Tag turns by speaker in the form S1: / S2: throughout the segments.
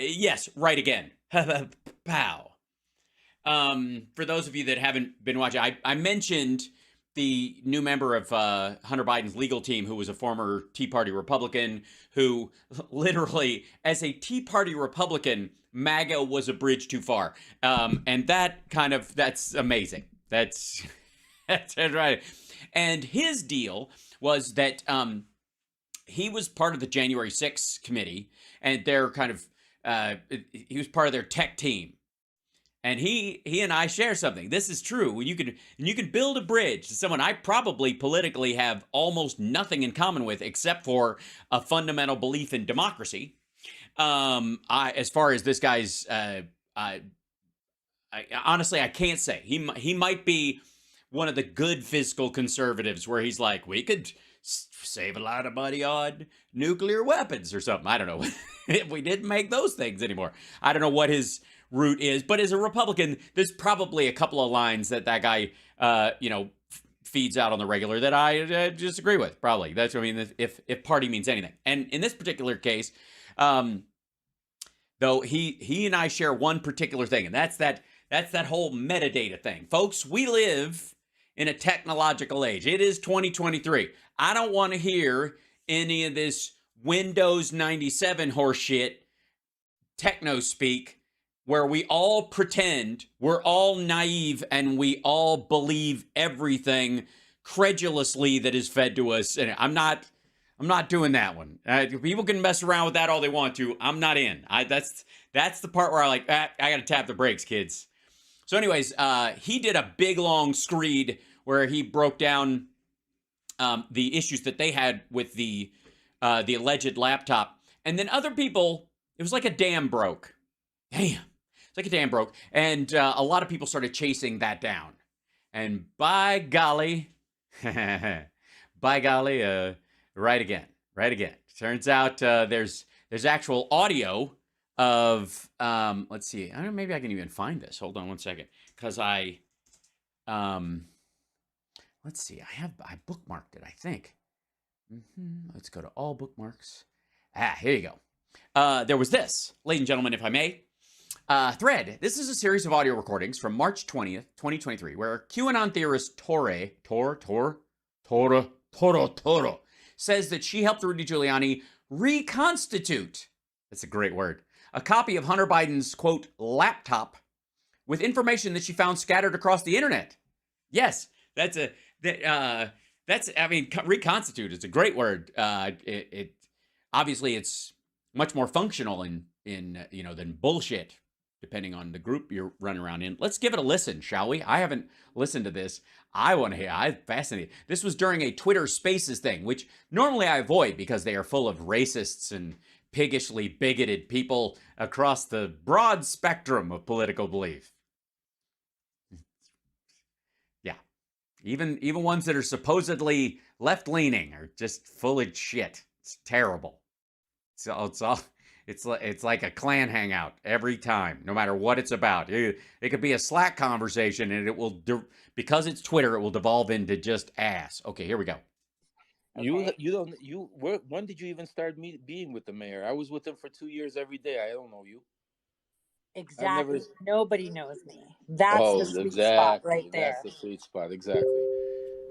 S1: Yes, right again. Pow. For those of you that haven't been watching, I mentioned the new member of Hunter Biden's legal team who was a former Tea Party Republican who literally, as a Tea Party Republican, MAGA was a bridge too far. And that's amazing. That's right. And his deal was that he was part of the January 6th committee, and they're kind of, he was part of their tech team. And he and I share something. This is true. When you can build a bridge to someone I probably politically have almost nothing in common with, except for a fundamental belief in democracy. As far as this guy's, honestly, I can't say. He might be one of the good fiscal conservatives, where he's like, we could save a lot of money on nuclear weapons or something. I don't know if we didn't make those things anymore. I don't know what his route is, but as a Republican, there's probably a couple of lines that guy, feeds out on the regular that I disagree with. Probably that's what I mean. If party means anything, and in this particular case, though he and I share one particular thing, and that's that whole metadata thing, folks. We live in a technological age. It is 2023. I don't want to hear any of this Windows 97 horseshit techno speak, where we all pretend we're all naive and we all believe everything credulously that is fed to us. And I'm not doing that one. People can mess around with that all they want to. I'm not in. That's the part where I got to tap the brakes, kids. So anyways, he did a big long screed where he broke down the issues that they had with the alleged laptop, and then other people, it was like a dam broke. Damn. It's like a dam broke. And a lot of people started chasing that down. And by golly, right again. Turns out there's actual audio of, let's see. I don't know, maybe I can even find this. Hold on one second. Because let's see. I bookmarked it, I think. Let's go to all bookmarks. Here you go. There was this, ladies and gentlemen, if I may. Thread. This is a series of audio recordings from March 20th, 2023, where QAnon theorist Toro says that she helped Rudy Giuliani reconstitute, that's a great word, a copy of Hunter Biden's, quote, laptop with information that she found scattered across the internet. Yes, reconstitute is a great word. It obviously it's much more functional in than bullshit, depending on the group you're running around in. Let's give it a listen, shall we? I haven't listened to this. I want to hear. I'm fascinated. This was during a Twitter Spaces thing, which normally I avoid because they are full of racists and piggishly bigoted people across the broad spectrum of political belief. Yeah. Even ones that are supposedly left-leaning are just full of shit. It's terrible. It's like a Klan hangout every time, no matter what it's about. It could be a Slack conversation, and it will, because it's Twitter, it will devolve into just ass. Okay, here we go.
S2: When did you even start being with the mayor? I was with him for 2 years every day. I don't know you.
S3: Exactly. Nobody knows me. That's the sweet spot right there.
S2: That's the sweet spot, exactly.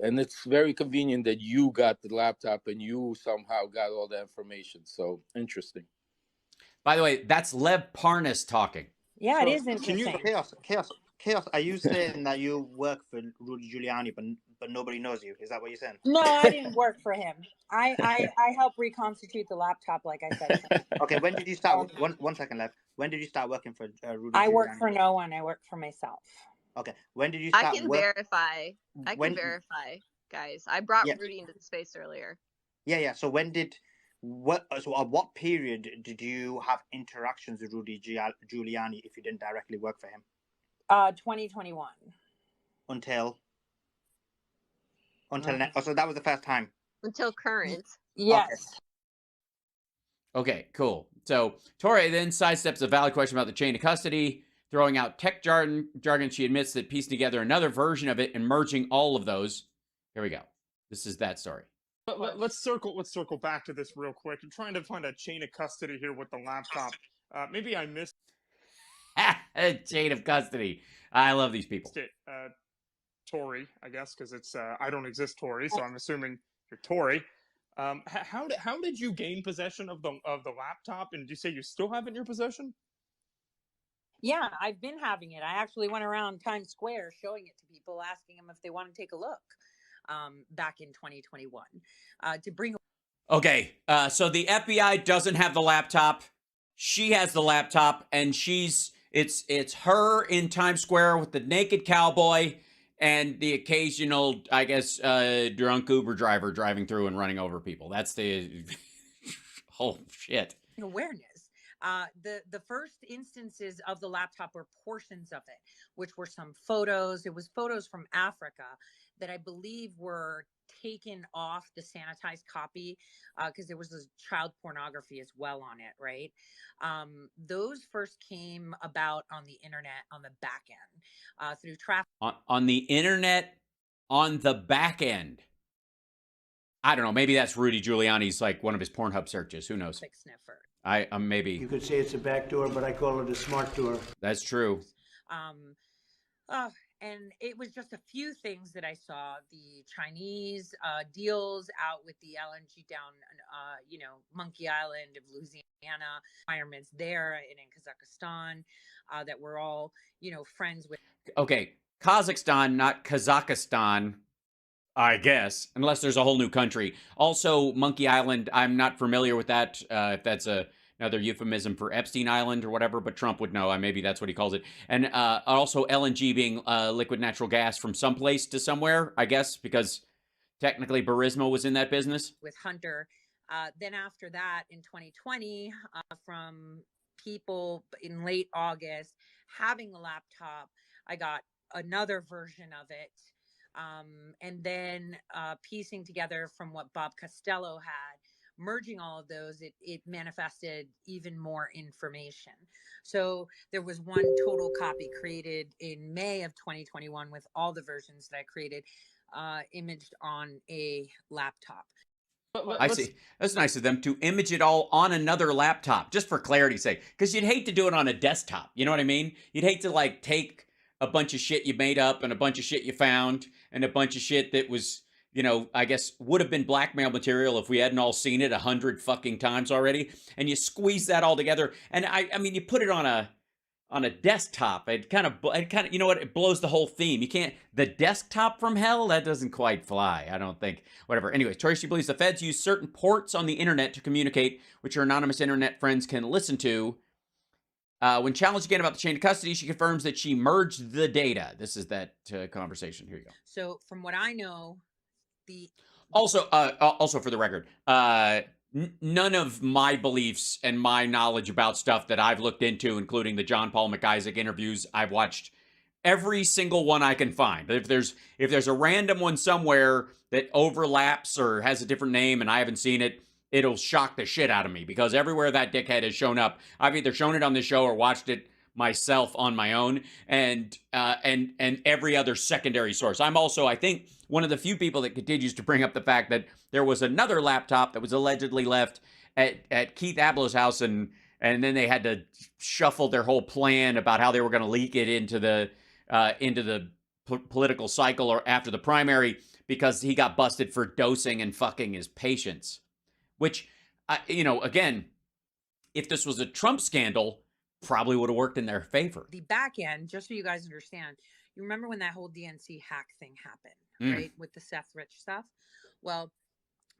S2: And it's very convenient that you got the laptop and you somehow got all the information. So interesting.
S1: By the way, that's Lev Parnas talking.
S3: Yeah, so, it is interesting.
S4: Chaos. Are you saying that you work for Rudy Giuliani, but nobody knows you? Is that what you're saying?
S3: No, I didn't work for him. I helped reconstitute the laptop, like I said.
S4: Okay, when did you start? One second left. When did you start working for Rudy Giuliani?
S3: I work for no one. I work for myself.
S4: Okay, when did you start?
S5: I can verify, guys. I brought Rudy into the space earlier.
S4: Yeah. So at what period did you have interactions with Rudy Giuliani if you didn't directly work for him?
S3: 2021.
S4: Until now. Oh, so that was the first time.
S5: Until current.
S3: Yes.
S1: Okay, cool. So Torre then sidesteps a valid question about the chain of custody, throwing out tech jargon. She admits that piecing together another version of it and merging all of those. Here we go. This is that story.
S6: Let's circle back to this real quick. I'm trying to find a chain of custody here with the laptop. Maybe I missed
S1: chain of custody. I love these people.
S6: it. Tori, I guess, because it's I don't exist Tori, so I'm assuming you're Tori. How did you gain possession of the laptop, and did you say you still have it in your possession?
S3: Yeah, I've been having it. I actually went around Times Square showing it to people, asking them if they want to take a look. Back in 2021, to bring.
S1: Okay, so the FBI doesn't have the laptop. She has the laptop, and it's her in Times Square with the naked cowboy and the occasional, I guess, drunk Uber driver driving through and running over people. That's the oh shit.
S3: Awareness. The first instances of the laptop were portions of it, which were some photos. It was photos from Africa that I believe were taken off the sanitized copy, because there was this child pornography as well on it, right? Those first came about on the internet on the back end, through traffic.
S1: On the internet, on the back end. I don't know. Maybe that's Rudy Giuliani's, like, one of his Pornhub searches. Who knows?
S3: Sniffer.
S1: Maybe.
S7: You could say it's a back door, but I call it a smart door.
S1: That's true.
S3: And it was just a few things that I saw. The Chinese deals out with the LNG down, Monkey Island of Louisiana, environments there and in Kazakhstan, that we're all, friends with.
S1: Okay, Kazakhstan, not Kazakhstan, I guess, unless there's a whole new country. Also, Monkey Island, I'm not familiar with that, if that's another euphemism for Epstein Island or whatever, but Trump would know. Maybe that's what he calls it. And also LNG being liquid natural gas from someplace to somewhere, I guess, because technically Burisma was in that business.
S3: With Hunter. Then after that, in 2020, from people in late August, having the laptop, I got another version of it. And then piecing together from what Bob Costello had, merging all of those, it manifested even more information. So there was one total copy created in May of 2021 with all the versions that I created, imaged on a laptop.
S1: I see. That's nice of them to image it all on another laptop, just for clarity's sake. Because you'd hate to do it on a desktop. You know what I mean? You'd hate to, like, take a bunch of shit you made up and a bunch of shit you found and a bunch of shit that was, I guess would have been blackmail material if we hadn't all seen it 100 fucking times already. And you squeeze that all together. And I mean, you put it on a desktop. It kind of, you know what? It blows the whole theme. You can't, the desktop from hell, that doesn't quite fly, I don't think. Whatever. Anyways, Tracy believes the feds use certain ports on the internet to communicate, which her anonymous internet friends can listen to. When challenged again about the chain of custody, she confirms that she merged the data. This is that conversation. Here you go.
S3: So from what I know,
S1: also for the record, none of my beliefs and my knowledge about stuff that I've looked into, including the John Paul McIsaac interviews, I've watched every single one I can find. But if there's a random one somewhere that overlaps or has a different name and I haven't seen it, it'll shock the shit out of me, because everywhere that dickhead has shown up, I've either shown it on the show or watched it myself on my own, and every other secondary source. I'm also, I think, one of the few people that continues to bring up the fact that there was another laptop that was allegedly left at Keith Abloh's house, and then they had to shuffle their whole plan about how they were going to leak it into the political cycle or after the primary, because he got busted for dosing and fucking his patients. Which, again, if this was a Trump scandal, probably would have worked in their favor.
S3: The back end, just so you guys understand, you remember when that whole DNC hack thing happened, right? With the Seth Rich stuff? Well,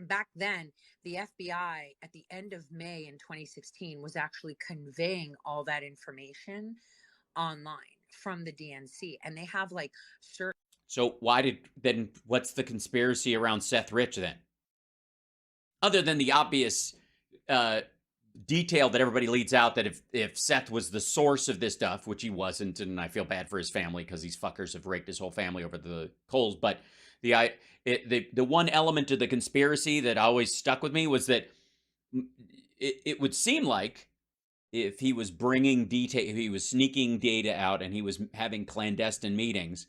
S3: back then, the FBI at the end of May in 2016 was actually conveying all that information online from the DNC. And they have like certain.
S1: So what's the conspiracy around Seth Rich then? Other than the obvious detail that everybody leads out that if Seth was the source of this stuff, which he wasn't, and I feel bad for his family because these fuckers have raked his whole family over the coals, but the one element of the conspiracy that always stuck with me was that it would seem like if he was bringing detail, if he was sneaking data out and he was having clandestine meetings,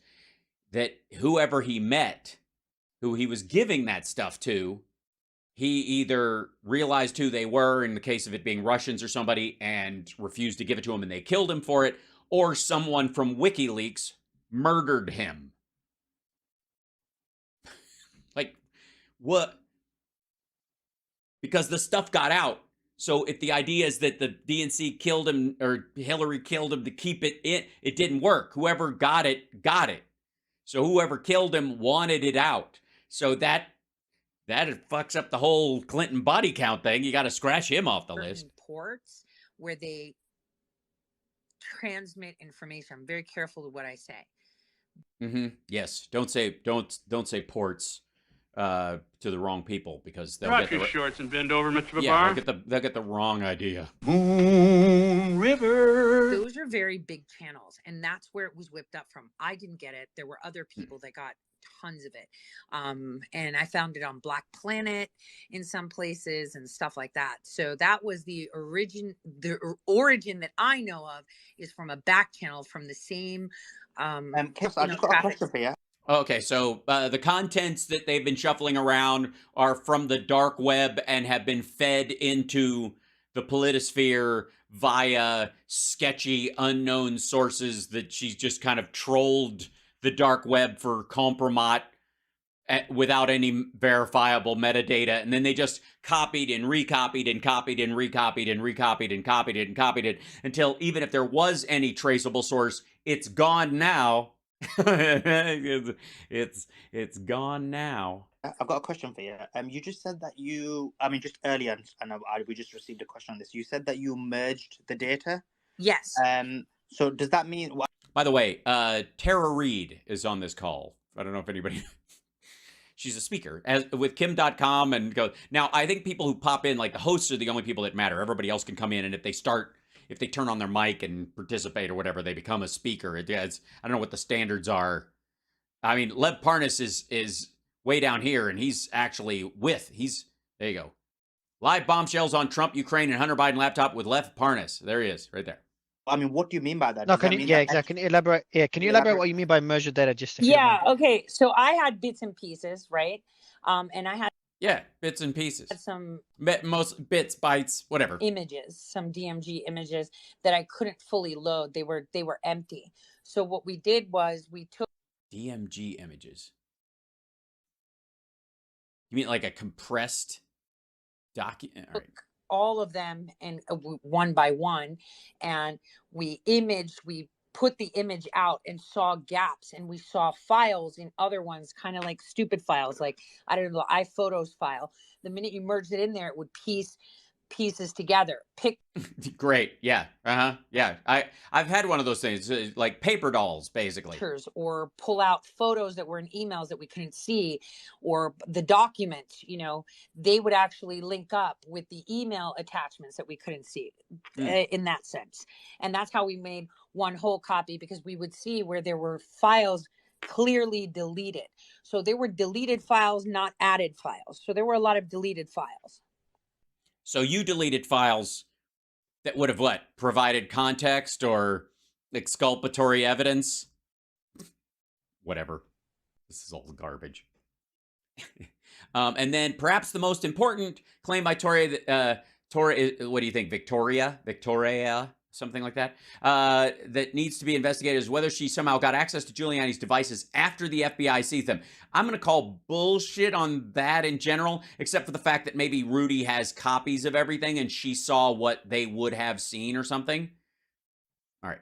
S1: that whoever he met, who he was giving that stuff to, he either realized who they were, in the case of it being Russians or somebody, and refused to give it to him and they killed him for it, or someone from WikiLeaks murdered him. Like, what? Because the stuff got out. So if the idea is that the DNC killed him or Hillary killed him to keep it in, it didn't work. Whoever got it, got it. So whoever killed him wanted it out. So that fucks up the whole Clinton body count thing. You got to scratch him off the list.
S3: Ports where they transmit information. I'm very careful with what I say.
S1: Yes. Don't say ports to the wrong people, because they'll
S8: get your shorts and bend over, Mr. Babar.
S1: Yeah, they'll get the wrong idea.
S3: Moon River. Those are very big channels, and that's where it was whipped up from. I didn't get it. There were other people that got tons of it, and I found it on Black Planet in some places and stuff like that. So that was the origin. The origin that I know of is from a back channel from the same.
S4: I just got a question for you.
S1: Okay, so the contents that they've been shuffling around are from the dark web and have been fed into the politosphere via sketchy, unknown sources that she's just kind of trolled the dark web for compromise without any verifiable metadata. And then they just copied and recopied and copied and recopied and recopied and copied it and copied it until even if there was any traceable source, it's gone now. It's gone now.
S4: I've got a question for you. You just said that just earlier, and we just received a question on this. You said that you merged the data.
S3: Yes.
S4: So does that mean?
S1: By the way, Tara Reid is on this call. I don't know if anybody. She's a speaker with Kim.com and go. Now, I think people who pop in, like the hosts, are the only people that matter. Everybody else can come in, and if they turn on their mic and participate or whatever, they become a speaker. I don't know what the standards are. I mean, Lev Parnas is way down here, and he's actually there you go. Live bombshells on Trump, Ukraine, and Hunter Biden laptop with Lev Parnas. There he is, right there.
S4: I mean, what do you mean by that?
S9: No, exactly. Can you elaborate? Yeah, can you elaborate what you mean by merge data?
S3: Okay. So I had bits and pieces, right? And I had
S1: bits and pieces.
S3: Some
S1: most bits, bytes, whatever.
S3: Images, some DMG images that I couldn't fully load. They were empty. So what we did was we took
S1: DMG images. You mean like a compressed document? Right.
S3: All of them and one by one, and we put the image out and saw gaps, and we saw files in other ones, kind of like stupid files, like I don't know, the iPhotos file. The minute you merged it in there, it would pieces together.
S1: Great. Yeah. Yeah. I've had one of those things, like paper dolls, basically.
S3: Pictures, or pull out photos that were in emails that we couldn't see, or the documents, they would actually link up with the email attachments that we couldn't see in that sense. And that's how we made one whole copy, because we would see where there were files clearly deleted. So there were deleted files, not added files. So there were a lot of deleted files.
S1: So you deleted files that would have provided context or exculpatory evidence? Whatever. This is all garbage. And then perhaps the most important claim by Tory, what do you think, Victoria, something like that, that needs to be investigated is whether she somehow got access to Giuliani's devices after the FBI seized them. I'm going to call bullshit on that in general, except for the fact that maybe Rudy has copies of everything and she saw what they would have seen or something. All right.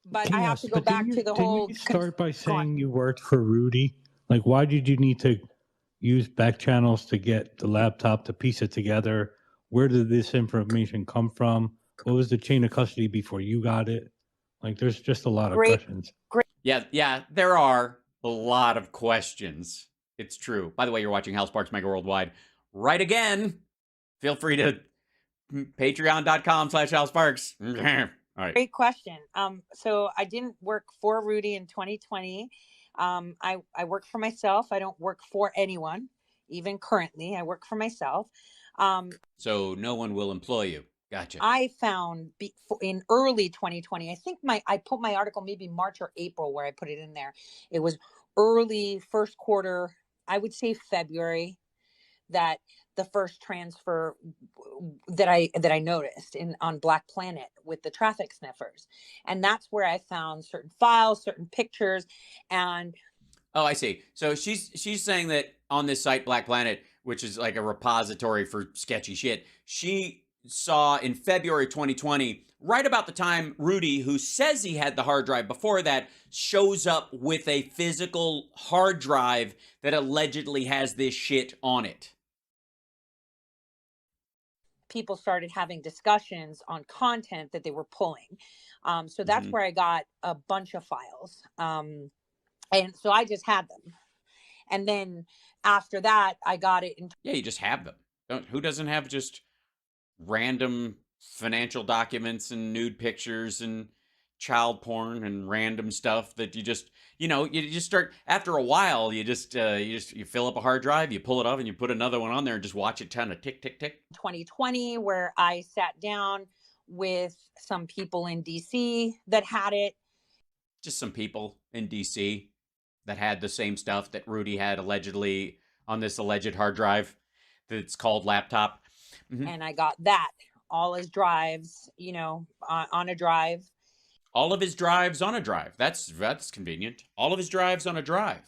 S3: But I have to go back to the whole...
S10: Didn't you start by saying you worked for Rudy? Like, why did you need to use back channels to get the laptop to piece it together? Where did this information come from? What was the chain of custody before you got it? Like, there's just a lot of questions.
S1: Yeah, there are a lot of questions. It's true. By the way, you're watching Hal Sparks Mega Worldwide. Right again. Feel free to patreon.com/Hal Sparks. All right.
S3: Great question. So I didn't work for Rudy in 2020. I work for myself. I don't work for anyone, even currently. I work for myself.
S1: So no one will employ you. Gotcha.
S3: I found in early 2020, I think I put my article maybe March or April where I put it in there. It was early first quarter, I would say February, that the first transfer that I noticed on Black Planet with the traffic sniffers. And that's where I found certain files, certain pictures, and
S1: oh, I see. So she's saying that on this site, Black Planet, which is like a repository for sketchy shit, she saw in February 2020, right about the time Rudy, who says he had the hard drive before that, shows up with a physical hard drive that allegedly has this shit on it.
S3: People started having discussions on content that they were pulling. So that's where I got a bunch of files. And so I just had them. And then after that, I got it.
S1: Yeah, you just have them. Who doesn't have just random financial documents and nude pictures and child porn and random stuff that you just, you just start, after a while, you fill up a hard drive, you pull it off and you put another one on there and just watch it kind of tick, tick, tick.
S3: 2020, where I sat down with some people in DC that had it.
S1: Just some people in DC that had the same stuff that Rudy had allegedly on this alleged hard drive that's called laptop.
S3: And I got that, all his drives, on a drive.
S1: All of his drives on a drive. That's convenient. All of his drives on a drive.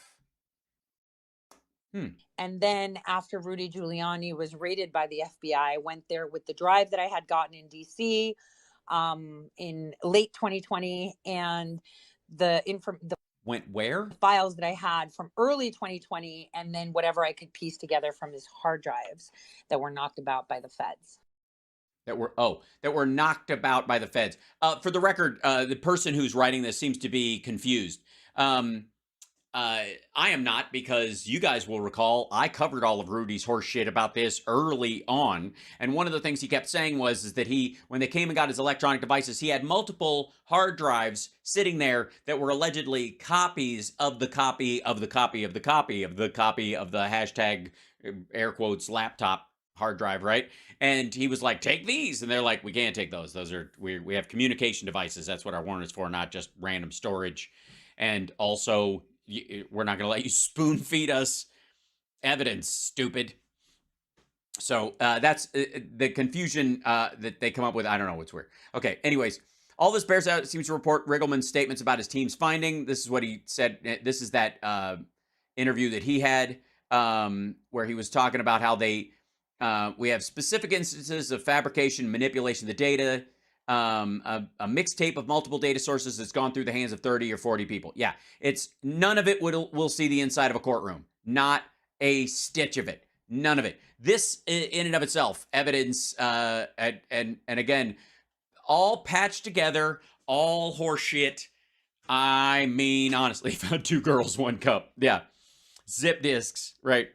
S3: And then after Rudy Giuliani was raided by the FBI, I went there with the drive that I had gotten in DC in late 2020, and the
S1: went where?
S3: Files that I had from early 2020, and then whatever I could piece together from his hard drives that were knocked about by the feds.
S1: That were knocked about by the feds. For the record, the person who's writing this seems to be confused. I am not, because you guys will recall I covered all of Rudy's horse shit about this early on, and one of the things he kept saying was that when they came and got his electronic devices, he had multiple hard drives sitting there that were allegedly copies of the copy of the copy of the copy of the copy of the hashtag air quotes laptop hard drive, right? And he was like, take these, and they're like, we can't take those. Those are we have communication devices. That's what our warrant is for, not just random storage. And also, we're not going to let you spoon feed us evidence, stupid. So that's the confusion that they come up with. I don't know, what's weird. Okay, anyways, all this bears out seems to report Riggleman's statements about his team's finding. This is what he said. This is that interview that he had where he was talking about how we have specific instances of fabrication, manipulation of the data, a mixtape of multiple data sources that's gone through the hands of 30 or 40 people. Yeah, none of it will see the inside of a courtroom. Not a stitch of it. None of it. This, in and of itself, evidence, and again, all patched together, all horseshit. I mean, honestly, found 2 girls, 1 cup. Yeah, zip disks, right?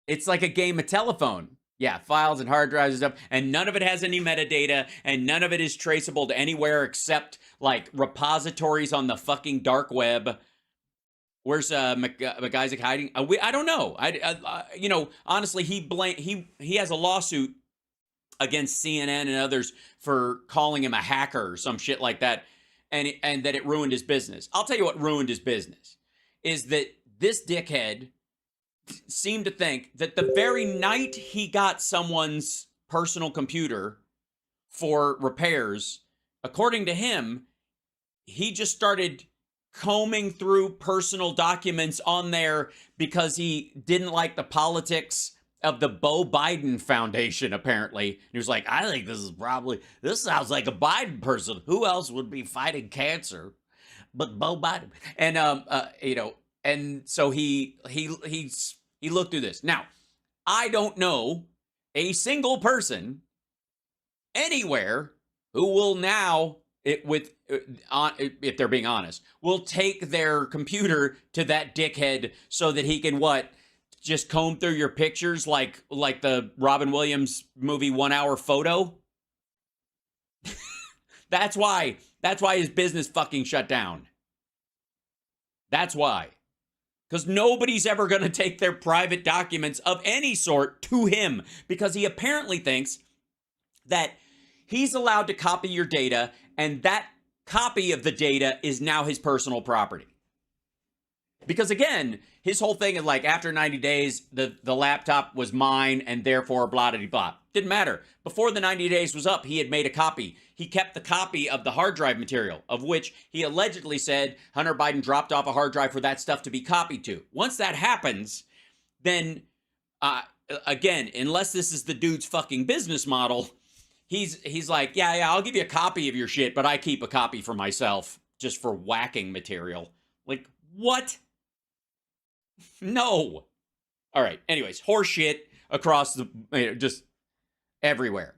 S1: It's like a game of telephone. Yeah, files and hard drives and stuff, and none of it has any metadata, and none of it is traceable to anywhere except like repositories on the fucking dark web. Where's McIsaac hiding? I don't know. Honestly, he has a lawsuit against CNN and others for calling him a hacker or some shit like that, and that it ruined his business. I'll tell you what ruined his business is that this dickhead seemed to think that the very night he got someone's personal computer for repairs, according to him, he just started combing through personal documents on there because he didn't like the politics of the Beau Biden Foundation, apparently. And he was like, I think this sounds like a Biden person. Who else would be fighting cancer but Beau Biden? And, and so he looked through this. Now, I don't know a single person anywhere who will now, if they're being honest, will take their computer to that dickhead so that he can just comb through your pictures like the Robin Williams movie 1 Hour Photo. That's why his business fucking shut down. That's why. Because nobody's ever going to take their private documents of any sort to him, because he apparently thinks that he's allowed to copy your data, and that copy of the data is now his personal property. Because again, his whole thing is like after 90 days, the laptop was mine and therefore blah, blah, blah. Didn't matter. Before the 90 days was up, he had made a copy. He kept the copy of the hard drive material, of which he allegedly said Hunter Biden dropped off a hard drive for that stuff to be copied to. Once that happens, then again, unless this is the dude's fucking business model, he's like, yeah, I'll give you a copy of your shit, but I keep a copy for myself just for whacking material. Like, what? No. All right. Anyways, horse shit across the, just everywhere.